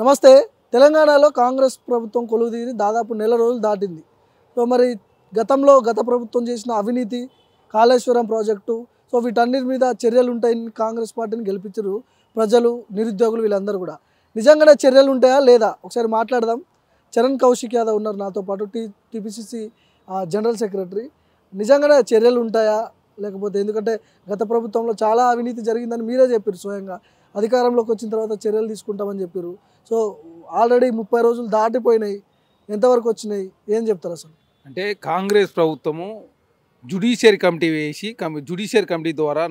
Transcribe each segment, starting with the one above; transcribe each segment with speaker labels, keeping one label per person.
Speaker 1: నమస్తే. తెలంగాణలో కాంగ్రెస్ ప్రభుత్వం కొలువుదీరి దాదాపు నెల రోజులు దాటింది. సో మరి గత ప్రభుత్వం చేసిన అవినీతి, కాళేశ్వరం ప్రాజెక్టు, సో వీటన్నిటి మీద చర్యలు ఉంటాయని కాంగ్రెస్ పార్టీని గెలిపించారు ప్రజలు, నిరుద్యోగులు వీళ్ళందరూ కూడా. నిజంగానే చర్యలు ఉంటాయా లేదా ఒకసారి మాట్లాడదాం. చరణ్ కౌశిక్ యాదవ్ ఉన్నారు నాతో పాటు, టీపీసీసీ జనరల్ సెక్రటరీ. నిజంగానే చర్యలు ఉంటాయా లేకపోతే, ఎందుకంటే గత ప్రభుత్వంలో చాలా అవినీతి జరిగిందని మీరే చెప్పారు స్వయంగా, అధికారంలోకి వచ్చిన తర్వాత చర్యలు తీసుకుంటామని చెప్పారు. సో ఆల్రెడీ 30 రోజులు దాటిపోయినాయి, ఎంతవరకు వచ్చినాయి, ఏం చెప్తారు అసలు?
Speaker 2: అంటే కాంగ్రెస్ ప్రభుత్వము జ్యుడిషియరీ కమిటీ వేసి జ్యుడిషియరీ కమిటీ ద్వారా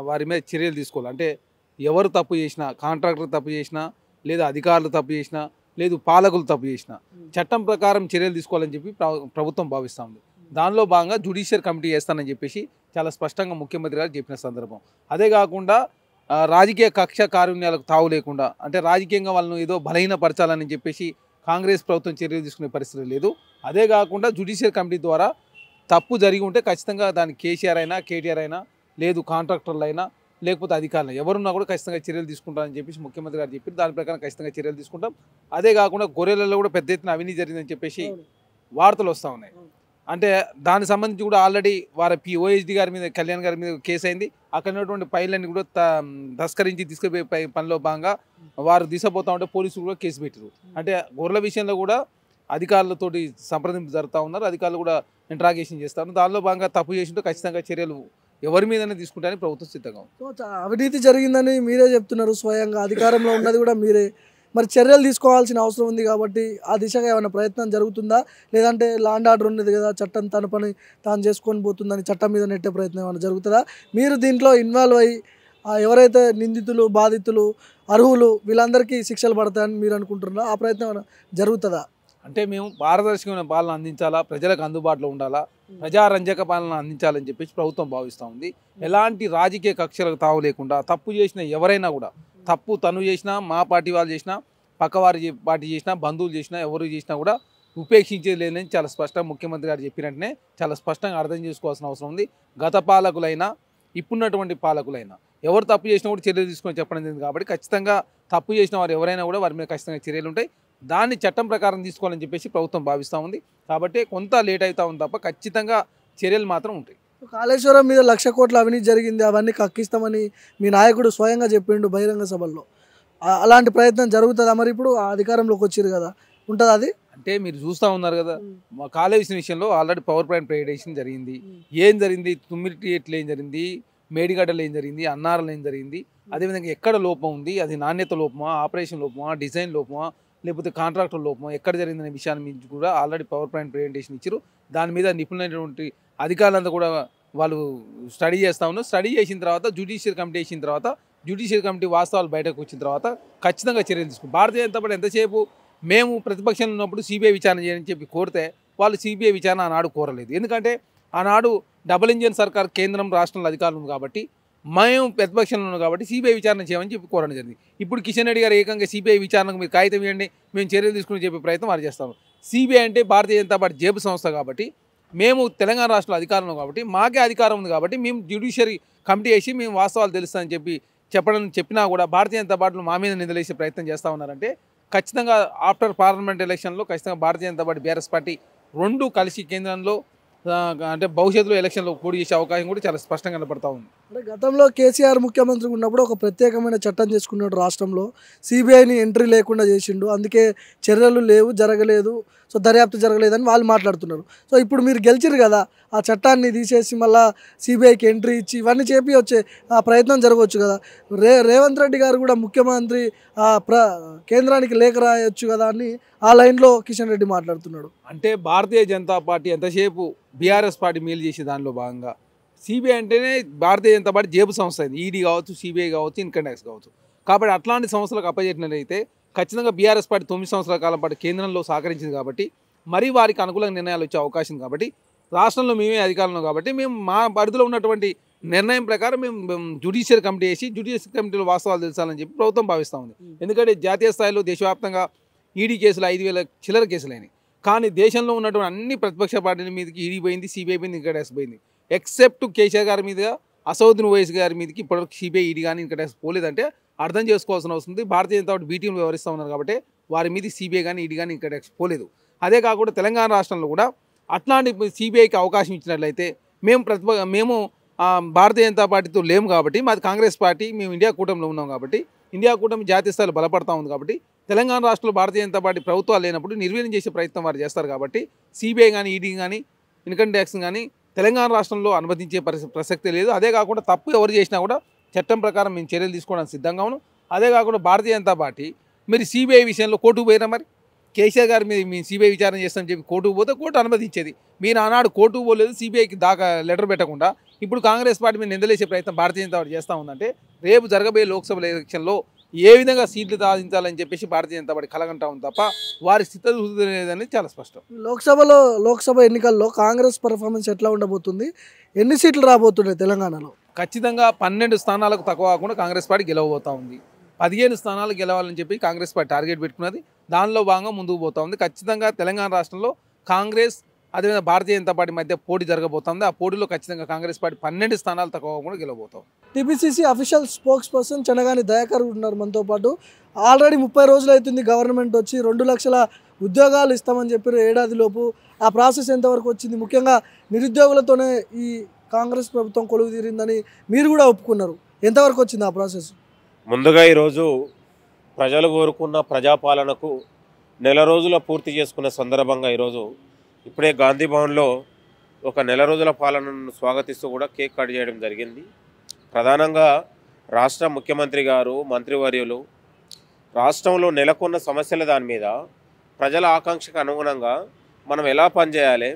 Speaker 2: వారి మీద చర్యలు తీసుకోవాలి. అంటే ఎవరు తప్పు చేసినా, కాంట్రాక్టర్ తప్పు చేసినా, లేదా అధికారులు తప్పు చేసినా, లేదు పాలకులు తప్పు చేసినా చట్టం ప్రకారం చర్యలు తీసుకోవాలని చెప్పి ప్రభుత్వం భావిస్తూ ఉంది. దానిలో భాగంగా జ్యుడిషియరీ కమిటీ వేస్తానని చెప్పేసి చాలా స్పష్టంగా ముఖ్యమంత్రి గారు చెప్పిన సందర్భం. అదే కాకుండా రాజకీయ కక్ష కారుణ్యాలకు తావు లేకుండా, అంటే రాజకీయంగా వాళ్ళను ఏదో బలహీనపరచాలని చెప్పేసి కాంగ్రెస్ ప్రభుత్వం చర్యలు తీసుకునే పరిస్థితి లేదు. అదే కాకుండా జ్యుడిషియరీ కమిటీ ద్వారా తప్పు జరిగి ఉంటే ఖచ్చితంగా దానికి కేసీఆర్ అయినా, కేటీఆర్ అయినా, లేదు కాంట్రాక్టర్లు అయినా, లేకపోతే అధికారులు ఎవరున్నా కూడా ఖచ్చితంగా చర్యలు తీసుకుంటారని చెప్పేసి ముఖ్యమంత్రి గారు చెప్పి దాని ప్రకారం ఖచ్చితంగా చర్యలు తీసుకుంటాం. అదే కాకుండా గొర్రెలలో కూడా పెద్ద ఎత్తున అవినీతి జరిగిందని చెప్పేసి వార్తలు వస్తూ ఉన్నాయి. అంటే దానికి సంబంధించి కూడా ఆల్రెడీ వారి ఓఎస్డీ గారి మీద, కళ్యాణ్ గారి మీద కేసు అయింది. అక్కడ ఉన్నటువంటి ఫైళ్ళని కూడా తస్కరించి తీసుకుపోయే పనిలో భాగంగా వారు తీసుకుపోతా ఉంటే పోలీసులు కూడా కేసు పెట్టారు. అంటే గొర్రెల విషయంలో కూడా అధికారులతోటి సంప్రదింపు జరుగుతూ ఉన్నారు, అధికారులు కూడా ఇంట్రాగేషన్ చేస్తారు. దానిలో భాగంగా తప్పు చేసింటే ఖచ్చితంగా చర్యలు ఎవరి మీదనే తీసుకుంటారని ప్రభుత్వం సిద్ధంగా ఉంది.
Speaker 1: సో అవినీతి జరిగిందని మీరే చెప్తున్నారు, స్వయంగా అధికారంలో ఉన్నది కూడా మీరే. మరి చర్యలు తీసుకోవాల్సిన అవసరం ఉంది కాబట్టి ఆ దిశగా ఏమైనా ప్రయత్నం జరుగుతుందా, లేదంటే లాండ్ ఆర్డర్ ఉన్నది కదా, చట్టం తన పని తాను చేసుకొని పోతుందని చట్టం మీద నెట్టే ప్రయత్నం ఏమైనా జరుగుతుందా? మీరు దీంట్లో ఇన్వాల్వ్ అయ్యి ఎవరైతే నిందితులు, బాధితులు, అర్హులు వీళ్ళందరికీ శిక్షలు పడతాయని మీరు అనుకుంటున్నారా? ఆ ప్రయత్నం ఏమైనా జరుగుతుందా?
Speaker 2: అంటే మేము పారదర్శకమైన పాలన అందించాలా, ప్రజలకు అందుబాటులో ఉండాలా, ప్రజారంజక పాలన అందించాలని చెప్పేసి ప్రభుత్వం భావిస్తూ ఉంది. ఎలాంటి రాజకీయ కక్షలకు తావు లేకుండా తప్పు చేసిన ఎవరైనా కూడా, తప్పు తను చేసినా, మా పార్టీ వాళ్ళు చేసినా, పక్కవారి పార్టీ చేసినా, బంధువులు చేసినా, ఎవరు చేసినా కూడా ఉపేక్షించేది లేదని చాలా స్పష్టంగా ముఖ్యమంత్రి గారు చెప్పినట్టునే చాలా స్పష్టంగా అర్థం చేసుకోవాల్సిన అవసరం ఉంది. గత పాలకులైనా, ఇప్పుడున్నటువంటి పాలకులైనా ఎవరు తప్పు చేసినా కూడా చర్యలు తీసుకొని చెప్పడం జరిగింది. కాబట్టి ఖచ్చితంగా తప్పు చేసిన వారు ఎవరైనా కూడా వారి మీద ఖచ్చితంగా చర్యలు ఉంటాయి. దాన్ని చట్టం ప్రకారం తీసుకోవాలని చెప్పేసి ప్రభుత్వం భావిస్తూ ఉంది. కాబట్టి కొంత లేట్ అవుతా ఉంది తప్ప ఖచ్చితంగా చర్యలు మాత్రం ఉంటాయి.
Speaker 1: కాళేశ్వరం మీద 1,00,000 కోట్ల అవినీతి జరిగింది, అవన్నీ కక్కిస్తామని మీ నాయకుడు స్వయంగా చెప్పిండు బహిరంగ సభల్లో. అలాంటి ప్రయత్నం జరుగుతుందా? మరి ఇప్పుడు అధికారంలోకి వచ్చారు కదా, ఉంటుందా అది?
Speaker 2: అంటే మీరు చూస్తూ ఉన్నారు కదా, మా కాళేశ్వరం విషయంలో ఆల్రెడీ పవర్ ప్లాంట్ ప్రైవేటైజేషన్ జరిగింది. ఏం జరిగింది? తుమ్మిడిలో ఏం జరిగింది, మేడిగడ్డలో ఏం జరిగింది, అన్నారంలో ఏం జరిగింది, అదేవిధంగా ఎక్కడ లోపం ఉంది, అది నాణ్యత లోపమా, ఆపరేషన్ లోపమా, డిజైన్ లోపమా, లేకపోతే కాంట్రాక్టర్ లోపమా, ఎక్కడ జరిగిందనే విషయాన్ని మీద కూడా ఆల్రెడీ పవర్ ప్లాంట్ ప్రైవేటైజేషన్ ఇచ్చారు. దాని మీద నిపుణులైనటువంటి అధికారులంతా కూడా వాళ్ళు స్టడీ చేస్తూ ఉన్నారు. స్టడీ చేసిన తర్వాత జ్యుడిషియల్ కమిటీ వేసిన తర్వాత, జ్యుడిషియల్ కమిటీ వాస్తవాలు బయటకు వచ్చిన తర్వాత ఖచ్చితంగా చర్యలు తీసుకుంటారు. భారతీయ జనతా పార్టీ ఎంతసేపు మేము ప్రతిపక్షంలో ఉన్నప్పుడు సిబిఐ విచారణ చేయాలని చెప్పి కోరితే వాళ్ళు సిబిఐ విచారణ ఆనాడు కోరలేదు. ఎందుకంటే ఆనాడు డబుల్ ఇంజిన్ సర్కార్, కేంద్రం రాష్ట్రంలో అధికారులు ఉంది కాబట్టి, మేము ప్రతిపక్షంలో ఉన్నాం కాబట్టి సిబిఐ విచారణ చేయమని చెప్పి కోరడం జరిగింది. ఇప్పుడు కిషన్ రెడ్డి గారు ఏకంగా సిబిఐ విచారణకు మీరు కాగితం ఇవ్వండి, మేము చర్యలు తీసుకుని చెప్పే ప్రయత్నం వారు చేస్తాము. సిబిఐ అంటే భారతీయ జనతా పార్టీ జేబు సంస్థ కాబట్టి, మేము తెలంగాణ రాష్ట్రంలో అధికారంలో కాబట్టి మాకే అధికారం ఉంది కాబట్టి మేము జ్యుడిషియరీ కమిటీ వేసి మేము వాస్తవాలు తెలుస్తామని చెప్పినా కూడా భారతీయ జనతా పార్టీలో మా మీద నిందలేసే ప్రయత్నం చేస్తూ ఉన్నారంటే ఖచ్చితంగా ఆఫ్టర్ పార్లమెంట్ ఎలక్షన్లో ఖచ్చితంగా Bharatiya Janata party, BRS party రెండు కలిసి కేంద్రంలో అంటే భవిష్యత్తులో ఎలక్షన్లో పోటీ చేసే అవకాశం కూడా చాలా స్పష్టంగా కనపడతా ఉంది.
Speaker 1: అంటే గతంలో కేసీఆర్ ముఖ్యమంత్రి ఉన్నప్పుడు ఒక ప్రత్యేకమైన చట్టం చేసుకున్నాడు రాష్ట్రంలో, సిబిఐని ఎంట్రీ లేకుండా చేసిండు, అందుకే చర్యలు లేవు, జరగలేదు, సో దర్యాప్తు జరగలేదని వాళ్ళు మాట్లాడుతున్నారు. సో ఇప్పుడు మీరు గెలిచిరు కదా, ఆ చట్టాన్ని తీసేసి మళ్ళీ సిబిఐకి ఎంట్రీ ఇచ్చి ఇవన్నీ చేపి వచ్చే ఆ ప్రయత్నం జరగవచ్చు కదా. రేవంత్ రెడ్డి గారు కూడా ముఖ్యమంత్రి కేంద్రానికి లేఖ రాయొచ్చు కదా అని ఆ లైన్లో కిషన్ రెడ్డి మాట్లాడుతున్నాడు.
Speaker 2: అంటే భారతీయ జనతా పార్టీ ఎంతసేపు బీఆర్ఎస్ పార్టీ మేలు చేసే దానిలో భాగంగా సిబిఐ అంటేనే భారతీయ జనతా పార్టీ జేబు సంస్థ అయింది. ఈడీ కావచ్చు, సిబిఐ కావచ్చు, ఇన్కమ్ ట్యాక్స్ కావచ్చు. కాబట్టి అట్లాంటి సంస్థలకు అప్పచెప్పినట్లయితే ఖచ్చితంగా బీఆర్ఎస్ పార్టీ 9 సంవత్సరాల కాలం పాటు కేంద్రంలో సహకరించింది కాబట్టి, మరీ వారికి అనుకూలంగా నిర్ణయాలు వచ్చే అవకాశం కాబట్టి, రాష్ట్రంలో మేమే అధికారంలో కాబట్టి మేము మా పరిధిలో ఉన్నటువంటి నిర్ణయం ప్రకారం మేము జ్యుడిషియల్ కమిటీ వేసి జ్యుడిషియల్ కమిటీలో వాస్తవాలు తెలుసాలని చెప్పి ప్రభుత్వం భావిస్తూ ఉంది. ఎందుకంటే జాతీయ స్థాయిలో దేశవ్యాప్తంగా ఈడీ కేసులు 5,000 చిల్లర కేసులైనవి. కానీ దేశంలో ఉన్నటువంటి అన్ని ప్రతిపక్ష పార్టీల మీదకి ఈడీ పోయింది, సిబిఐ పోయింది, ఇన్కమ్ ట్యాక్స్ పోయింది. ఎక్సెప్ట్ కేసీఆర్ గారి మీద, అసౌద్దీన్ ఓవైసీ గారి మీదకి ఇప్పటివరకు సిబిఐ, ఈడీ కానీ ఇన్కమ్ ట్యాక్స్ పోలేదంటే అర్థం చేసుకోవాల్సిన అవసరం ఉంది. భారతీయ జనతా పార్టీ బి టీంలు వ్యవహరిస్తూ ఉన్నారు కాబట్టి వారి మీద సిబిఐ కానీ ఈడీ కానీ ఇక్కడ పోలేదు. అదే కాకుండా తెలంగాణ రాష్ట్రంలో కూడా అట్లాంటి సిబిఐకి అవకాశం ఇచ్చినట్లయితే మేము భారతీయ జనతా పార్టీతో లేము కాబట్టి, మాది కాంగ్రెస్ పార్టీ, మేము ఇండియా కూటమిలో ఉన్నాం కాబట్టి, ఇండియా కూటమి జాతీయ స్థాయిలో బలపడతా ఉంది కాబట్టి, తెలంగాణ రాష్ట్రంలో భారతీయ జనతా పార్టీ ప్రభుత్వాలు లేనప్పుడు నిర్వీర్యం చేసే ప్రయత్నం వారు చేస్తారు కాబట్టి సిబిఐ కానీ ఈడీ కానీ ఇన్కమ్ ట్యాక్స్ కానీ తెలంగాణ రాష్ట్రంలో అనుమతించే ప్రసక్తి లేదు. అదే కాకుండా తప్పు ఎవరు చేసినా కూడా చట్టం ప్రకారం మేము చర్యలు తీసుకోవడానికి సిద్ధంగా ఉన్నాం. అదే కాకుండా భారతీయ జనతా పార్టీ మీరు సిబిఐ విషయంలో కోర్టుకు పోయినా మరి కేసీఆర్ గారి మీద మీ సిబిఐ విచారణ చేస్తామని చెప్పి కోర్టుకు పోతే కోర్టు అనుమతించేది. మీరు ఆనాడు కోర్టుకు పోలేదు, సిబిఐకి దాకా లెటర్ పెట్టకుండా ఇప్పుడు కాంగ్రెస్ పార్టీ మీద నిందలేసే ప్రయత్నం భారతీయ జనతా పార్టీ చేస్తూ ఉందంటే రేపు జరగబోయే లోక్సభ ఎలక్షన్లో ఏ విధంగా సీట్లు సాధించాలని చెప్పేసి భారతీయ జనతా పార్టీ కలగంటా ఉంది తప్ప వారి స్థితి లేదని చాలా స్పష్టం.
Speaker 1: లోక్సభ ఎన్నికల్లో కాంగ్రెస్ పర్ఫార్మెన్స్ ఎట్లా ఉండబోతుంది? ఎన్ని సీట్లు రాబోతున్నాయి తెలంగాణలో?
Speaker 2: ఖచ్చితంగా 12 స్థానాలకు తక్కువ కాకుండా కాంగ్రెస్ పార్టీ గెలవబోతూ ఉంది. 15 స్థానాలు గెలవాలని చెప్పి కాంగ్రెస్ పార్టీ టార్గెట్ పెట్టుకున్నది. దానిలో భాగంగా ముందుకు పోతా ఉంది. ఖచ్చితంగా తెలంగాణ రాష్ట్రంలో కాంగ్రెస్ అదేవిధంగా భారతీయ జనతా పార్టీ మధ్య పోటీ జరగబోతుంది. ఆ పోటీలో ఖచ్చితంగా కాంగ్రెస్ పార్టీ 12 స్థానాలు తక్కువ కాకుండా గెలవబోతాం.
Speaker 1: TPCC official spokesperson Chenagani Dayakar ఉన్నారు మనతో పాటు. ఆల్రెడీ 30 రోజులు అవుతుంది గవర్నమెంట్ వచ్చి 2 లక్షల ఉద్యోగాలు ఇస్తామని చెప్పారు ఏడాదిలోపు. ఆ ప్రాసెస్ ఎంతవరకు వచ్చింది? ముఖ్యంగా నిరుద్యోగులతోనే ఈ కాంగ్రెస్ ప్రభుత్వం కొలువు తీరిందని మీరు కూడా ఒప్పుకున్నారు. ఎంతవరకు వచ్చింది ఆ ప్రాసెస్?
Speaker 3: ముందుగా ఈరోజు ప్రజలు కోరుకున్న ప్రజాపాలనకు నెల రోజుల పూర్తి చేసుకున్న సందర్భంగా ఈరోజు ఇప్పుడే గాంధీ భవన్లో ఒక నెల రోజుల పాలనను స్వాగతిస్తూ కూడా కేక్ కట్ చేయడం జరిగింది. ప్రధానంగా రాష్ట్ర ముఖ్యమంత్రి గారు, మంత్రివర్యులు రాష్ట్రంలో నెలకొన్న సమస్యల దాని మీద ప్రజల ఆకాంక్షకు అనుగుణంగా మనం ఎలా పనిచేయాలి,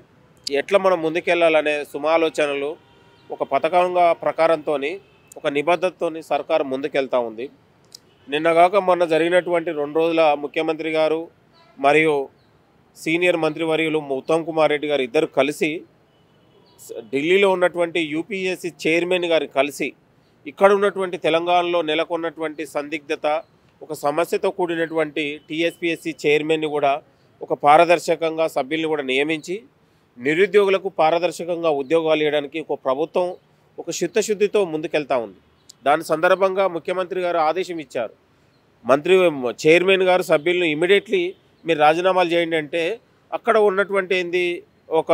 Speaker 3: ఎట్లా మనం ముందుకెళ్ళాలనే సుమాలోచనలు ఒక పథకంగా ప్రకారంతో ఒక నిబద్ధతతో సర్కారు ముందుకెళ్తూ ఉంది. నిన్నగాక మొన్న జరిగినటువంటి 2 రోజుల ముఖ్యమంత్రి గారు మరియు సీనియర్ మంత్రివర్యులు ఉత్తమ్ కుమార్ రెడ్డి గారు ఇద్దరు కలిసి ఢిల్లీలో ఉన్నటువంటి యూపీఎస్సీ చైర్మన్ గారు కలిసి ఇక్కడ ఉన్నటువంటి తెలంగాణలో నెలకొన్నటువంటి సందిగ్ధత, ఒక సమస్యతో కూడినటువంటి టీఎస్పీఎస్సీ చైర్మన్ని కూడా ఒక పారదర్శకంగా సభ్యుల్ని కూడా నియమించి నిరుద్యోగులకు పారదర్శకంగా ఉద్యోగాలు ఇవ్వడానికి ఒక ప్రభుత్వం ఒక చిత్తశుద్ధితో ముందుకెళ్తా ఉంది. దాని సందర్భంగా ముఖ్యమంత్రి గారు ఆదేశం ఇచ్చారు. చైర్మన్ గారు సభ్యులను ఇమీడియట్లీ మీరు రాజీనామాలు చేయండి అంటే అక్కడ ఉన్నటువంటి ఒక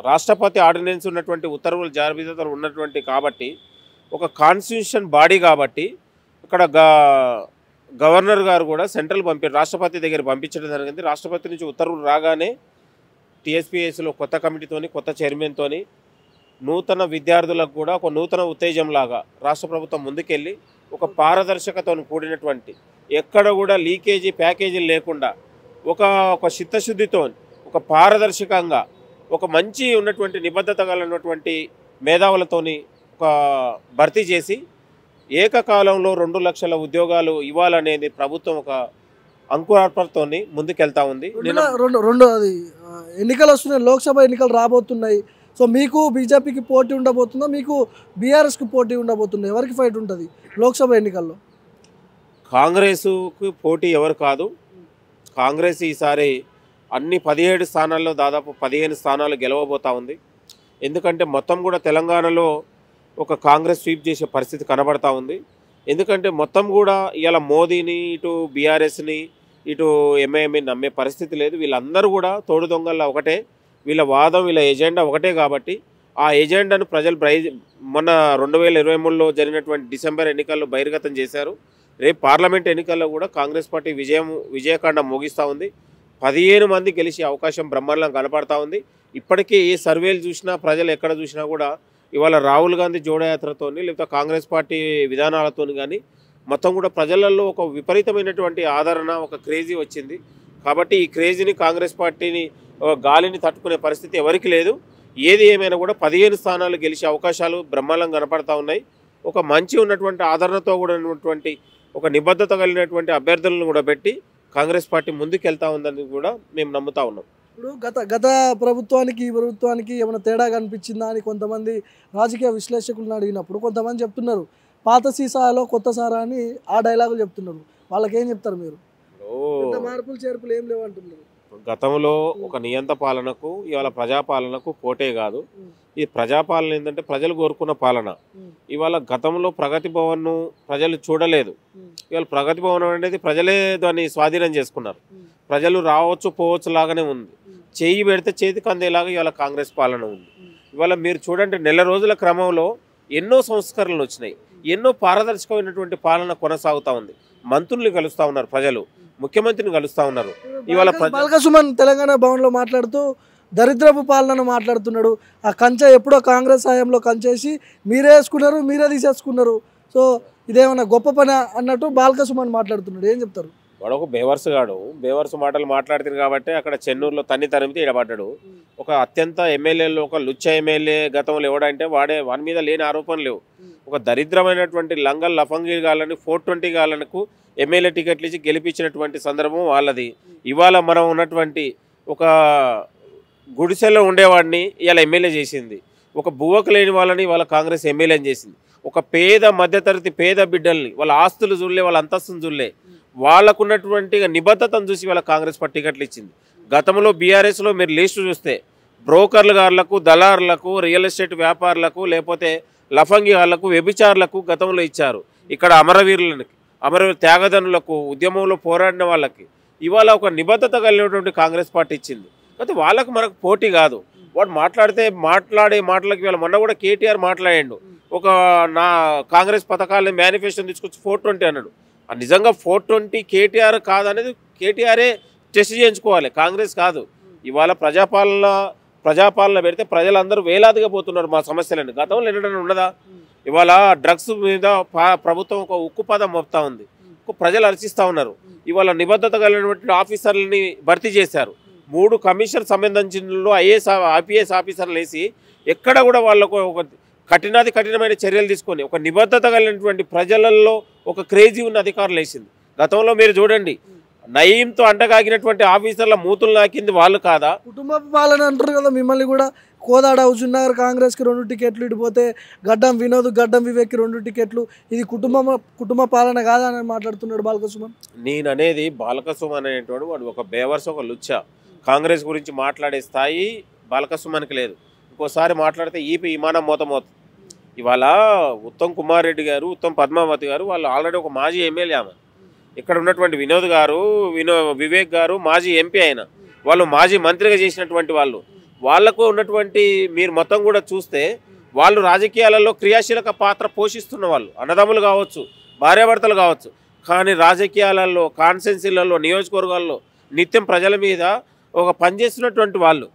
Speaker 3: రాష్ట్రపతి ఆర్డినెన్స్ ఉన్నటువంటి ఉత్తర్వుల జాబితాలో ఉన్నటువంటి కాబట్టి ఒక కాన్స్టిట్యూషన్ బాడీ కాబట్టి ఇక్కడ గవర్నర్ గారు కూడా సెంట్రల్ రాష్ట్రపతి దగ్గర పంపించడం జరిగింది. రాష్ట్రపతి నుంచి ఉత్తర్వులు రాగానే టీఎస్పీఎస్లో కొత్త కమిటీతోని కొత్త చైర్మన్తోని నూతన విద్యార్థులకు కూడా ఒక నూతన ఉత్తేజంలాగా రాష్ట్ర ప్రభుత్వం ముందుకెళ్ళి ఒక పారదర్శకతను కూడినటువంటి ఎక్కడ కూడా లీకేజీ ప్యాకేజీలు లేకుండా ఒక చిత్తశుద్ధితో ఒక పారదర్శకంగా ఒక మంచి ఉన్నటువంటి నిబద్ధత కలిగినటువంటి మేధావులతోని ఒక భర్తీ చేసి ఏకకాలంలో 2 లక్షల ఉద్యోగాలు ఇవ్వాలనేది ప్రభుత్వం ఒక అంకురార్పణతో ముందుకెళ్తా ఉంది.
Speaker 1: ఎన్నికలు వస్తున్నాయి, లోక్సభ ఎన్నికలు రాబోతున్నాయి. సో మీకు బీజేపీకి పోటీ ఉండబోతుందా, మీకు బీఆర్ఎస్కి పోటీ ఉండబోతుందా? ఎవరికి ఫైట్ ఉంటుంది లోక్సభ ఎన్నికల్లో?
Speaker 3: కాంగ్రెస్కు పోటీ ఎవరు కాదు. కాంగ్రెస్ ఈసారి అన్ని 17 స్థానాల్లో దాదాపు 15 స్థానాలు గెలవబోతూ ఉంది. ఎందుకంటే మొత్తం కూడా తెలంగాణలో ఒక కాంగ్రెస్ స్వీప్ చేసే పరిస్థితి కనబడతా ఉంది. ఎందుకంటే మొత్తం కూడా ఇలా మోదీని ఇటు బీఆర్ఎస్ని ఇటు ఎంఐఎంని నమ్మే పరిస్థితి లేదు. వీళ్ళందరూ కూడా తోడు దొంగల్లో ఒకటే, వీళ్ళ వాదం వీళ్ళ ఎజెండా ఒకటే కాబట్టి ఆ ఎజెండాను ప్రజలు మొన్న 2023లో జరిగినటువంటి డిసెంబర్ ఎన్నికల్లో బహిర్గతం చేశారు. రేపు పార్లమెంట్ ఎన్నికల్లో కూడా కాంగ్రెస్ పార్టీ విజయకాండ ముగిస్తూ ఉంది. 15 మంది గెలిచే అవకాశం బ్రహ్మాండంగా కనపడతా ఉంది. ఇప్పటికీ ఏ సర్వేలు చూసినా ప్రజలు ఎక్కడ చూసినా కూడా ఇవాళ రాహుల్ గాంధీ జోడయాత్రతో లేకపోతే కాంగ్రెస్ పార్టీ విధానాలతో కానీ మొత్తం కూడా ప్రజలలో ఒక విపరీతమైనటువంటి ఆదరణ, ఒక క్రేజీ వచ్చింది. కాబట్టి ఈ క్రేజీని కాంగ్రెస్ పార్టీని గాలిని తట్టుకునే పరిస్థితి ఎవరికి లేదు. ఏది ఏమైనా కూడా 15 స్థానాలు గెలిచే అవకాశాలు బ్రహ్మాండంగా కనపడతా ఉన్నాయి. ఒక మంచి ఉన్నటువంటి ఆదరణతో కూడా ఉన్నటువంటి ఒక నిబద్ధత కలిగినటువంటి అభ్యర్థులను కూడా పెట్టి కాంగ్రెస్ పార్టీ ముందుకెళ్తా ఉందని కూడా మేము నమ్ముతా ఉన్నాం.
Speaker 1: ఇప్పుడు గత ప్రభుత్వానికి ఈ ప్రభుత్వానికి ఏమైనా తేడా కనిపించిందా అని కొంతమంది రాజకీయ విశ్లేషకులను అడిగినప్పుడు కొంతమంది చెప్తున్నారు పాత సీసాలో కొత్త సారా అని ఆ డైలాగులు చెప్తున్నారు. వాళ్ళకేం చెప్తారు మీరు? మార్పులు చేర్పులు ఏం లేవంటున్నారు.
Speaker 3: గతంలో ఒక నియంత పాలనకు ఇవాళ ప్రజాపాలనకు పోటే కాదు. ఈ ప్రజాపాలన ఏంటంటే ప్రజలు కోరుకున్న పాలన. ఇవాళ గతంలో ప్రగతి భవన్ను ప్రజలు చూడలేదు. ఇవాళ ప్రగతి భవన్ అనేది ప్రజలే దాన్ని స్వాధీనం చేసుకున్నారు. ప్రజలు రావచ్చు పోవచ్చు లాగానే ఉంది. చేయి పెడితే చేతికి అందేలాగా ఇవాళ కాంగ్రెస్ పాలన ఉంది. ఇవాళ మీరు చూడండి, నెల రోజుల క్రమంలో ఎన్నో సంస్కరణలు వచ్చినాయి. ఎన్నో పారదర్శకమైనటువంటి పాలన కొనసాగుతూ ఉంది. మంత్రుల్ని కలుస్తూ ఉన్నారు ప్రజలు, ముఖ్యమంత్రిని కలుస్తూ ఉన్నారు. ఇవాళ
Speaker 1: బాల్క సుమన్ తెలంగాణ భవన్లో మాట్లాడుతూ దరిద్రపు పాలనను మాట్లాడుతున్నాడు. ఆ కంచె ఎప్పుడో కాంగ్రెస్ హయాంలో కంచేసి మీరే వేసుకున్నారు, మీరే తీసేసుకున్నారు. సో ఇదేమన్నా గొప్ప పని అన్నట్టు బాల్క సుమన్ మాట్లాడుతున్నాడు. ఏం చెప్తారు?
Speaker 3: వాడు ఒక బేవర్స్ గాడు, బేవర్స్ మాటలు మాట్లాడుతుంది కాబట్టి అక్కడ చెన్నూరులో తరిమితే ఈడబడ్డాడు. ఒక అత్యంత ఎమ్మెల్యేలో ఒక లుచ్చ ఎమ్మెల్యే గతంలో ఎవడంటే వాడి మీద లేని ఆరోపణలు లేవు. ఒక దరిద్రమైనటువంటి లంగల్ లఫంగి గాళ్ళని 420 గాళ్ళకు ఎమ్మెల్యే టికెట్లు ఇచ్చి గెలిపించినటువంటి సందర్భం వాళ్ళది. ఇవాళ మనం ఉన్నటువంటి ఒక గుడిసెల్లో ఉండేవాడిని ఇవాళ ఎమ్మెల్యే చేసింది. ఒక బువ్వకు లేని వాళ్ళని వాళ్ళ కాంగ్రెస్ ఎమ్మెల్యేని చేసింది. ఒక పేద మధ్యతరగతి పేద బిడ్డల్ని వాళ్ళ ఆస్తులు చూడలే, వాళ్ళ అంతస్తును చూడలే, వాళ్ళకున్నటువంటి నిబద్ధతను చూసి వాళ్ళ కాంగ్రెస్ పార్టీ టికెట్లు ఇచ్చింది. గతంలో బీఆర్ఎస్లో మీరు లిస్టు చూస్తే బ్రోకర్ల గారులకు, దళారులకు, రియల్ ఎస్టేట్ వ్యాపారులకు, లేకపోతే లఫంగి గారులకు, వ్యభిచారులకు గతంలో ఇచ్చారు. ఇక్కడ అమరవీరుల త్యాగదనులకు, ఉద్యమంలో పోరాడిన వాళ్ళకి ఇవాళ ఒక నిబద్ధత కలిగినటువంటి కాంగ్రెస్ పార్టీ ఇచ్చింది. అయితే వాళ్ళకు మనకు పోటీ కాదు. వాడు మాట్లాడే మాటలకి ఇవాళ మొన్న కూడా కేటీఆర్ మాట్లాడాడు. ఒక నా కాంగ్రెస్ పథకాలని మేనిఫెస్టోని తీసుకొచ్చి 420 అన్నాడు. నిజంగా 420 కేటీఆర్ కాదనేది కేటీఆరే టెస్ట్ చేయించుకోవాలి, కాంగ్రెస్ కాదు. ఇవాళ ప్రజాపాలన పెడితే ప్రజలందరూ వేలాదిగా పోతున్నారు మా సమస్యలని. గతంలో ఎన్నడన్నా ఉన్నదా? ఇవాళ డ్రగ్స్ మీద ప్రభుత్వం ఒక ఉక్కు పదం మోపుతా ఉంది. ప్రజలు అర్చిస్తూ ఉన్నారు. ఇవాళ నిబద్ధత కలిగినటువంటి ఆఫీసర్లని భర్తీ చేశారు. 3 కమిషన్ సంబంధించిన ఐపీఎస్ ఆఫీసర్లు వేసి ఎక్కడ కూడా వాళ్ళకు ఒక కఠినమైన చర్యలు తీసుకొని ఒక నిబద్ధత కలిగినటువంటి ప్రజలలో ఒక క్రేజీ ఉన్న అధికారులు వేసింది. గతంలో మీరు చూడండి, నయీంతో అంటగాగినటువంటి ఆఫీసర్ల మూతులు నాకింది వాళ్ళు కాదా?
Speaker 1: కుటుంబ పాలన అంటారు కదా మిమ్మల్ని కూడా. కోదాడ హుజూర్నగర్ కాంగ్రెస్కి 2 టికెట్లు, ఇటుపోతే గడ్డం వినోద్, గడ్డం వివేక్కి 2 టికెట్లు. ఇది కుటుంబ పాలన కాదా అని మాట్లాడుతున్నాడు బాల్క సుమన్.
Speaker 3: నేను అనేది బాల్క సుమన్ అనేటువంటి వాడు ఒక బేవర్స్, ఒక లుచ్చ. కాంగ్రెస్ గురించి మాట్లాడే స్థాయి బాల్క సుమన్కి లేదు. ఇంకోసారి మాట్లాడితే విమానం మోతమవుతుంది. ఇవాళ ఉత్తమ్ కుమార్ రెడ్డి గారు, ఉత్తమ్ పద్మావతి గారు వాళ్ళు ఆల్రెడీ ఒక మాజీ ఎమ్మెల్యే. ఆమె ఇక్కడ ఉన్నటువంటి వినోద్ గారు, వివేక్ గారు మాజీ ఎంపీ అయిన వాళ్ళు, మాజీ మంత్రిగా చేసినటువంటి వాళ్ళకు ఉన్నటువంటి మీరు మొత్తం కూడా చూస్తే వాళ్ళు రాజకీయాలలో క్రియాశీలక పాత్ర పోషిస్తున్న వాళ్ళు, అన్నదమ్ములు కావచ్చు, భార్యాభర్తలు కావచ్చు. కానీ రాజకీయాలలో, కాన్స్టిట్యున్సీలలో, నియోజకవర్గాల్లో నిత్యం ప్రజల మీద ఒక పనిచేస్తున్నటువంటి వాళ్ళు.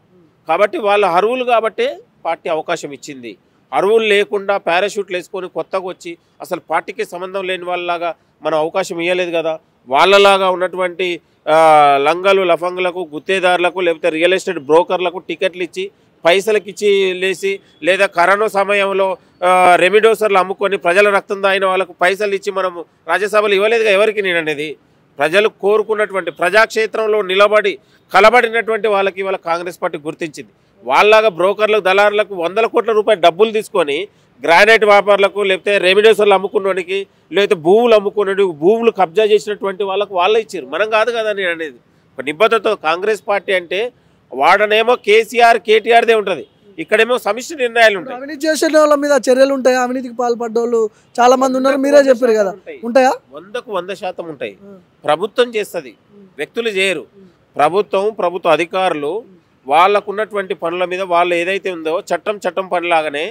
Speaker 3: కాబట్టి వాళ్ళు అర్హులు కాబట్టే పార్టీ అవకాశం ఇచ్చింది. అర్హులు లేకుండా పారాషూట్లు వేసుకొని కొత్తగా వచ్చి అసలు పార్టీకి సంబంధం లేని వాళ్ళలాగా మనం అవకాశం ఇవ్వలేదు కదా. వాళ్ళలాగా ఉన్నటువంటి లంగలు లఫంగులకు, గుత్తేదారులకు, లేకపోతే రియల్ ఎస్టేట్ బ్రోకర్లకు టికెట్లు ఇచ్చి పైసలకు ఇచ్చి లేసి, లేదా కరోనా సమయంలో రెమిడోసర్లు అమ్ముకొని ప్రజల రక్తం దాగిన వాళ్ళకు పైసలు ఇచ్చి మనము రాజ్యసభలు ఇవ్వలేదుగా ఎవరికి. నేను అనేది ప్రజలు కోరుకున్నటువంటి ప్రజాక్షేత్రంలో నిలబడి కలబడినటువంటి వాళ్ళకి ఇవాళ కాంగ్రెస్ పార్టీ గుర్తించింది. వాళ్ళలాగా బ్రోకర్లకు, దళారులకు 100 కోట్ల రూపాయల డబ్బులు తీసుకొని గ్రానైట్ వ్యాపారులకు, లేకపోతే రెమిడేషన్లు అమ్ముకున్నోడికి, లేకపోతే భూములు అమ్ముకున్నోడికి, భూములు కబ్జా చేసినటువంటి వాళ్ళకు వాళ్ళే ఇచ్చారు, మనం కాదు కదా నేను అనేది. ఒక నిబద్ధతతో కాంగ్రెస్ పార్టీ అంటే వాడనేమో కేసీఆర్ కేటీఆర్దే ఉంటుంది, ఇక్కడేమో సమిష్టి నిర్ణయాలు ఉంటాయి.
Speaker 1: అవినీతి చేసిన వాళ్ళ మీద చర్యలు ఉంటాయా? అవినీతికి పాల్పడ్డ వాళ్ళు చాలా మంది ఉన్నారు, మీరే చెప్పారు కదా. ఉంటాయా?
Speaker 3: 100కు 100% ఉంటాయి. ప్రభుత్వం చేస్తుంది, వ్యక్తులు చేయరు. ప్రభుత్వ అధికారులు వాళ్ళకున్నటువంటి పనుల మీద వాళ్ళు ఏదైతే ఉందో చట్టం పనిలాగానే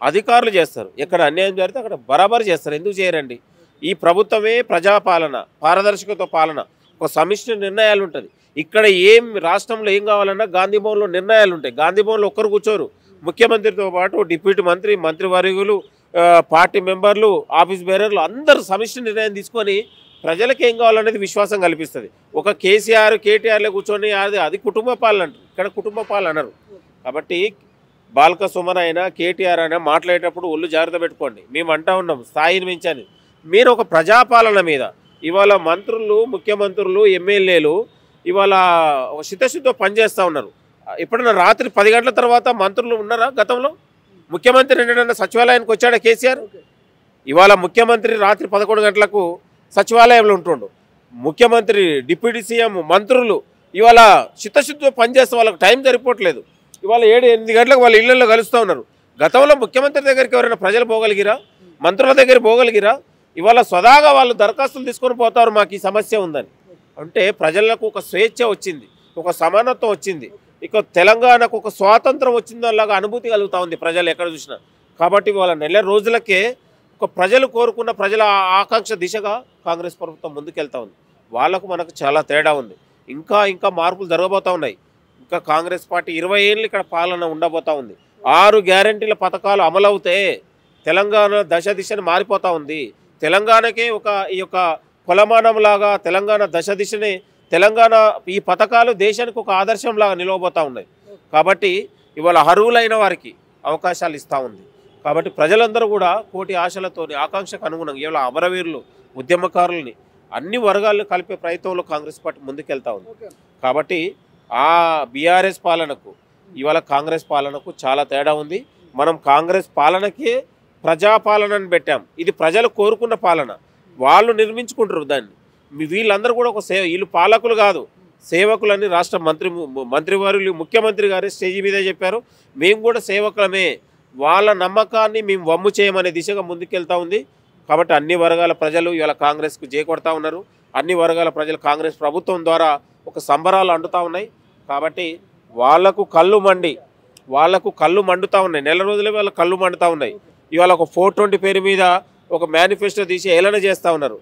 Speaker 3: అధికారులు చేస్తారు. ఎక్కడ అన్యాయం జరిగితే అక్కడ బరాబరు చేస్తారు. ఎందుకు చేయరండి? ఈ ప్రభుత్వమే ప్రజాపాలన, పారదర్శకత పాలన, ఒక సమిష్టి నిర్ణయాలు ఉంటుంది. ఇక్కడ రాష్ట్రంలో ఏం కావాలన్నా గాంధీ భవన్లో నిర్ణయాలు ఉంటాయి. గాంధీ భవన్లో ఒక్కరు కూర్చోరు. ముఖ్యమంత్రితో పాటు డిప్యూటీ మంత్రివర్యులు, పార్టీ మెంబర్లు, ఆఫీస్ బేరర్లు అందరూ సమిష్టి నిర్ణయం తీసుకొని ప్రజలకు ఏం కావాలనేది విశ్వాసం కల్పిస్తుంది. ఒక కేసీఆర్ కేటీఆర్లో కూర్చొని అది కుటుంబ పాలన అంటారు, ఇక్కడ కుటుంబ పాలన అనరు. కాబట్టి బాల్క సుమన్ అయినా కేటీఆర్ అయినా మాట్లాడేటప్పుడు ఒళ్ళు జాగ్రత్త పెట్టుకోండి. మేము అంటా ఉన్నాం స్థాయిని మించని. మీరు ఒక ప్రజాపాలన మీద ఇవాళ మంత్రులు, ముఖ్యమంత్రులు, ఎమ్మెల్యేలు ఇవాళ ఒక చిత్తశుద్ధితో పనిచేస్తూ ఉన్నారు. ఎప్పుడన్నా రాత్రి 10 గంటల తర్వాత మంత్రులు ఉన్నారా? గతంలో ముఖ్యమంత్రి ఎన్నడన్నా సచివాలయానికి వచ్చాడా కేసీఆర్? ఇవాళ ముఖ్యమంత్రి రాత్రి 11 గంటలకు సచివాలయంలో ఉంటుండు. ముఖ్యమంత్రి, డిప్యూటీ సీఎం, మంత్రులు ఇవాళ చిత్తశుద్ధితో పనిచేస్తే వాళ్ళకి టైం సరిపోవట్లేదు. ఇవాళ 7-8 గంటలకు వాళ్ళ ఇళ్లలో కలుస్తూ ఉన్నారు. గతంలో ముఖ్యమంత్రి దగ్గరికి ఎవరైనా ప్రజలు పోగలిగిరా, మంత్రుల దగ్గర పోగలిగిరా? ఇవాళ స్వదాగా వాళ్ళు దరఖాస్తులు తీసుకొని పోతారు, మాకు ఈ సమస్య ఉందని. అంటే ప్రజలకు ఒక స్వేచ్ఛ వచ్చింది, ఒక సమానత్వం వచ్చింది, ఇక తెలంగాణకు ఒక స్వాతంత్రం వచ్చిందలాగా అనుభూతి కలుగుతూ ఉంది ప్రజలు ఎక్కడ చూసినా. కాబట్టి వాళ్ళ నెల రోజులకే ఒక ప్రజలు కోరుకున్న ప్రజల ఆకాంక్ష దిశగా కాంగ్రెస్ ప్రభుత్వం ముందుకెళ్తా ఉంది. వాళ్ళకు మనకు చాలా తేడా ఉంది. ఇంకా ఇంకా మార్పులు జరగబోతూ ఉన్నాయి. ఇంకా కాంగ్రెస్ పార్టీ 20 ఏళ్ళు ఇక్కడ పాలన ఉండబోతూ ఉంది. 6 గ్యారంటీల పథకాలు అమలవుతే తెలంగాణ దిశని మారిపోతూ ఉంది. తెలంగాణకే ఈ యొక్క కొలమానంలాగా తెలంగాణ దిశని తెలంగాణ ఈ పథకాలు దేశానికి ఒక ఆదర్శంలాగా నిలవబోతూ ఉన్నాయి. కాబట్టి ఇవాళ అర్హులైన వారికి అవకాశాలు ఇస్తూ ఉంది. కాబట్టి ప్రజలందరూ కూడా కోటి ఆశలతోని ఆకాంక్షకు అనుగుణంగా ఇవాళ అమరవీరులు, ఉద్యమకారులని అన్ని వర్గాలను కలిపే ప్రయత్నంలో కాంగ్రెస్ పార్టీ ముందుకెళ్తా ఉంది. కాబట్టి ఆ బీఆర్ఎస్ పాలనకు ఇవాళ కాంగ్రెస్ పాలనకు చాలా తేడా ఉంది. మనం కాంగ్రెస్ పాలనకే ప్రజాపాలనని పెట్టాం. ఇది ప్రజలు కోరుకున్న పాలన, వాళ్ళు నిర్మించుకుంటారు దాన్ని. వీళ్ళందరూ కూడా వీళ్ళు పాలకులు కాదు, సేవకులని రాష్ట్ర మంత్రివర్యులు ముఖ్యమంత్రి గారు స్టేజీ మీద చెప్పారు. మేము కూడా సేవకులమే, వాళ్ళ నమ్మకాన్ని మేము వమ్ము చేయమనే దిశగా ముందుకెళ్తా ఉంది. కాబట్టి అన్ని వర్గాల ప్రజలు ఇవాళ కాంగ్రెస్కు జేకొడతా ఉన్నారు. అన్ని వర్గాల ప్రజలు కాంగ్రెస్ ప్రభుత్వం ద్వారా ఒక సంబరాలు అంటుతూ ఉన్నాయి. కాబట్టి వాళ్లకు కళ్ళు మండుతూ ఉన్నాయి. నెల రోజులే వాళ్ళ కళ్ళు మండుతూ ఉన్నాయి. ఇవాళ ఒక 420 పేరు మీద ఒక మేనిఫెస్టో తీసి ఏలన చేస్తూ ఉన్నారు.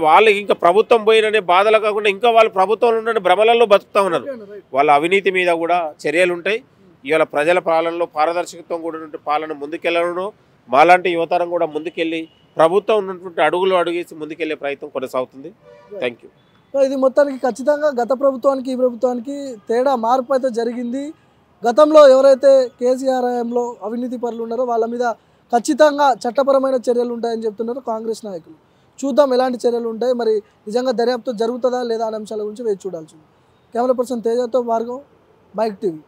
Speaker 3: వాళ్ళకి ఇంకా ప్రభుత్వం పోయిననే బాధలు కాకుండా ఇంకా వాళ్ళు ప్రభుత్వంలో ఉన్న భ్రమలలో బతుకుతూ ఉన్నారు. వాళ్ళ అవినీతి మీద కూడా చర్యలు ఉంటాయి. ఇవాళ ప్రజల పాలనలో పారదర్శకత్వం కూడా పాలన ముందుకెళ్ళడం, మాలాంటి యువతరం కూడా ముందుకెళ్ళి ప్రభుత్వం ఉన్నటువంటి అడుగేసి ముందుకెళ్లే ప్రయత్నం కొనసాగుతుంది. Thank you.
Speaker 1: ఇది మొత్తానికి ఖచ్చితంగా గత ప్రభుత్వానికి ఈ ప్రభుత్వానికి తేడా మార్పు అయితే జరిగింది. గతంలో ఎవరైతే కేసీఆర్ హయాంలో అవినీతి పరులు ఉన్నారో వాళ్ళ మీద ఖచ్చితంగా చట్టపరమైన చర్యలు ఉంటాయని చెప్తున్నారు కాంగ్రెస్ నాయకులు. చూద్దాం ఎలాంటి చర్యలు ఉంటాయి, మరి నిజంగా దర్యాప్తు జరుగుతుందా లేదా అనే అంశాల గురించి వేచి చూడాల్సింది. కెమెరా పర్సన్ తేజతో భార్గవ్, బైక్ టీవీ.